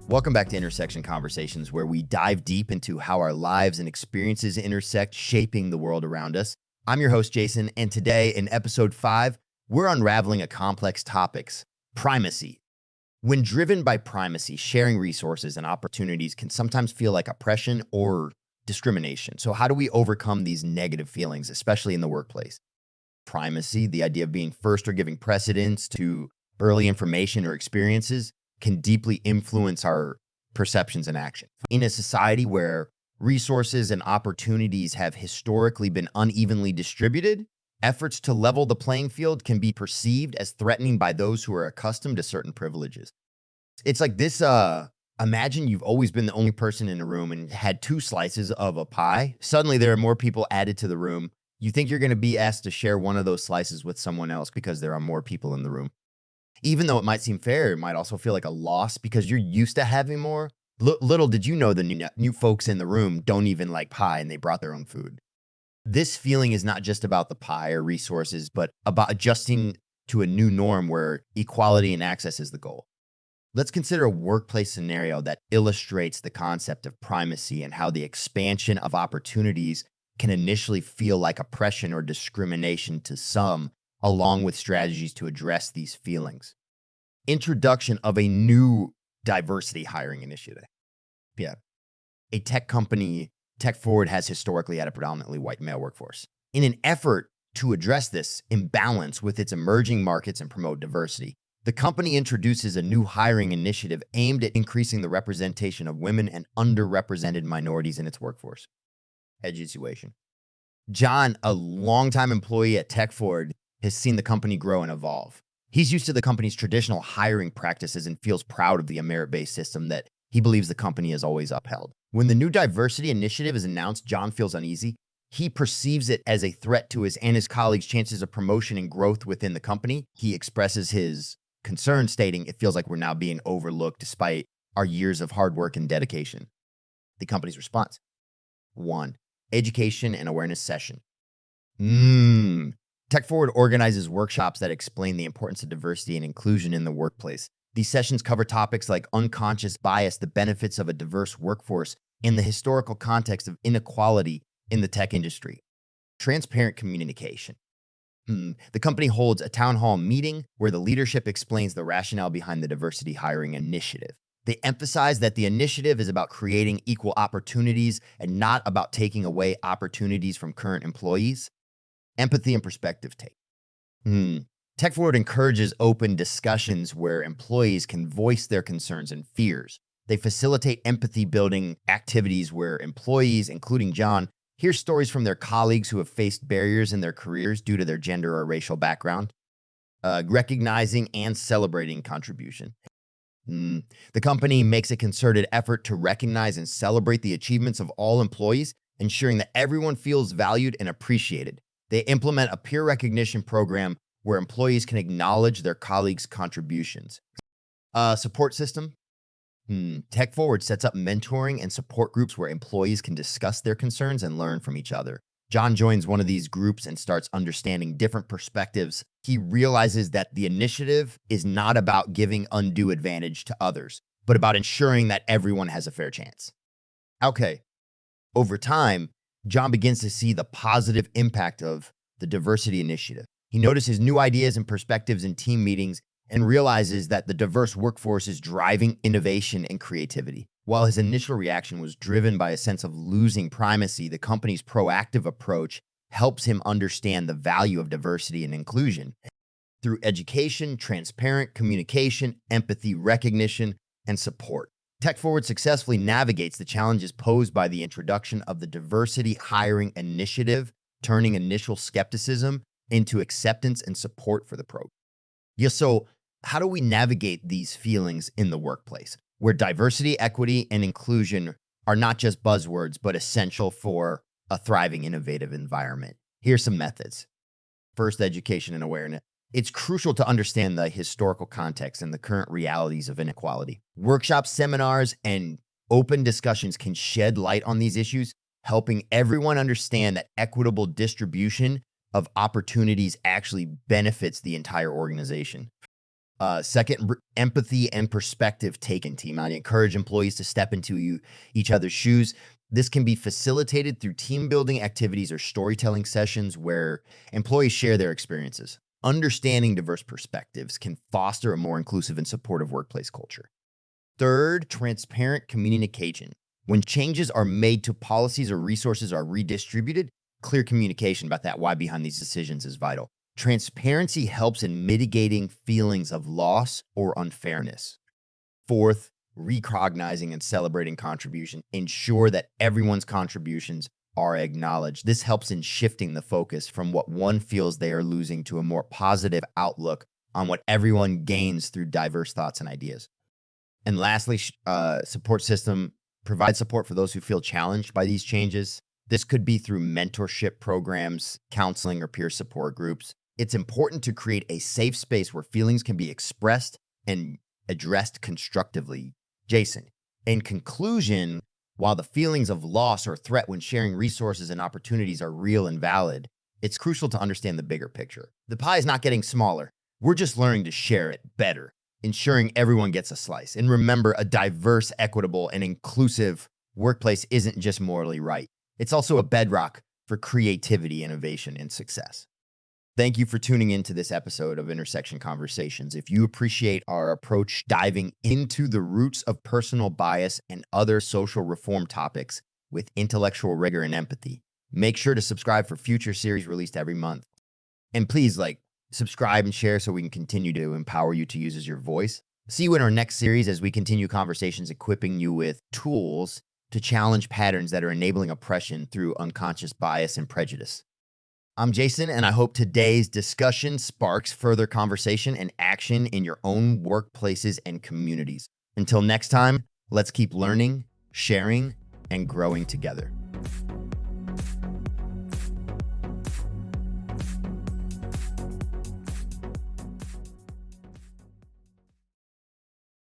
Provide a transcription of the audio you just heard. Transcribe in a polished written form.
Welcome back to Intersection Conversations, where we dive deep into how our lives and experiences intersect, shaping the world around us. I'm your host, Jason, and today in episode 5, we're unraveling a complex topic: primacy. When driven by primacy, sharing resources and opportunities can sometimes feel like oppression or discrimination. So how do we overcome these negative feelings, especially in the workplace? Primacy, the idea of being first or giving precedence to early information or experiences, can deeply influence our perceptions and action. In a society where resources and opportunities have historically been unevenly distributed, efforts to level the playing field can be perceived as threatening by those who are accustomed to certain privileges. It's like this, imagine you've always been the only person in a room and had 2 slices of a pie. Suddenly there are more people added to the room. You think you're going to be asked to share one of those slices with someone else because there are more people in the room. Even though it might seem fair, it might also feel like a loss because you're used to having more. Little did you know the new folks in the room don't even like pie and they brought their own food. This feeling is not just about the pie or resources, but about adjusting to a new norm where equality and access is the goal. Let's consider a workplace scenario that illustrates the concept of primacy and how the expansion of opportunities can initially feel like oppression or discrimination to some, along with strategies to address these feelings. Introduction of a new diversity hiring initiative. Yeah. A tech company, Tech Forward, has historically had a predominantly white male workforce. In an effort to address this imbalance with its emerging markets and promote diversity, the company introduces a new hiring initiative aimed at increasing the representation of women and underrepresented minorities in its workforce. Edge situation. John, a longtime employee at Tech Forward, has seen the company grow and evolve. He's used to the company's traditional hiring practices and feels proud of the merit-based system that he believes the company has always upheld. When the new diversity initiative is announced, John feels uneasy. He perceives it as a threat to his and his colleagues' chances of promotion and growth within the company. He expresses his concern, stating, "It feels like we're now being overlooked despite our years of hard work and dedication." The company's response: 1. Education and awareness session. Tech Forward organizes workshops that explain the importance of diversity and inclusion in the workplace. These sessions cover topics like unconscious bias, the benefits of a diverse workforce, and the historical context of inequality in the tech industry. Transparent communication. The company holds a town hall meeting where the leadership explains the rationale behind the diversity hiring initiative. They emphasize that the initiative is about creating equal opportunities and not about taking away opportunities from current employees. Empathy and perspective take. Tech Forward encourages open discussions where employees can voice their concerns and fears. They facilitate empathy-building activities where employees, including John, hear stories from their colleagues who have faced barriers in their careers due to their gender or racial background. Recognizing and celebrating contribution. The company makes a concerted effort to recognize and celebrate the achievements of all employees, ensuring that everyone feels valued and appreciated. They implement a peer recognition program where employees can acknowledge their colleagues' contributions. Support system. Tech Forward sets up mentoring and support groups where employees can discuss their concerns and learn from each other. John joins one of these groups and starts understanding different perspectives. He realizes that the initiative is not about giving undue advantage to others, but about ensuring that everyone has a fair chance. Okay. Over time, John begins to see the positive impact of the diversity initiative. He notices new ideas and perspectives in team meetings and realizes that the diverse workforce is driving innovation and creativity. While his initial reaction was driven by a sense of losing primacy, the company's proactive approach helps him understand the value of diversity and inclusion. Through education, transparent communication, empathy, recognition, and support, Tech Forward successfully navigates the challenges posed by the introduction of the diversity hiring initiative, turning initial skepticism into acceptance and support for the program. So how do we navigate these feelings in the workplace, where diversity, equity, and inclusion are not just buzzwords, but essential for a thriving, innovative environment? Here's some methods. First, education and awareness. It's crucial to understand the historical context and the current realities of inequality. Workshops, seminars, and open discussions can shed light on these issues, helping everyone understand that equitable distribution of opportunities actually benefits the entire organization. Second, empathy and perspective taken team. I encourage employees to step into each other's shoes. This can be facilitated through team building activities or storytelling sessions where employees share their experiences. Understanding diverse perspectives can foster a more inclusive and supportive workplace culture. Third, transparent communication. When changes are made to policies or resources are redistributed, clear communication about that why behind these decisions is vital. Transparency helps in mitigating feelings of loss or unfairness. Fourth, recognizing and celebrating contribution. Ensure that everyone's contributions are acknowledged. This helps in shifting the focus from what one feels they are losing to a more positive outlook on what everyone gains through diverse thoughts and ideas. And lastly, support system. Provide support for those who feel challenged by these changes. This could be through mentorship programs, counseling, or peer support groups. It's important to create a safe space where feelings can be expressed and addressed constructively. Jason, in conclusion, while the feelings of loss or threat when sharing resources and opportunities are real and valid, it's crucial to understand the bigger picture. The pie is not getting smaller. We're just learning to share it better, ensuring everyone gets a slice. And remember, a diverse, equitable, and inclusive workplace isn't just morally right. It's also a bedrock for creativity, innovation, and success. Thank you for tuning into this episode of Intersection Conversations. If you appreciate our approach diving into the roots of personal bias and other social reform topics with intellectual rigor and empathy, make sure to subscribe for future series released every month. And please subscribe and share so we can continue to empower you to use as your voice. See you in our next series as we continue conversations equipping you with tools to challenge patterns that are enabling oppression through unconscious bias and prejudice. I'm Jason, and I hope today's discussion sparks further conversation and action in your own workplaces and communities. Until next time, let's keep learning, sharing, and growing together.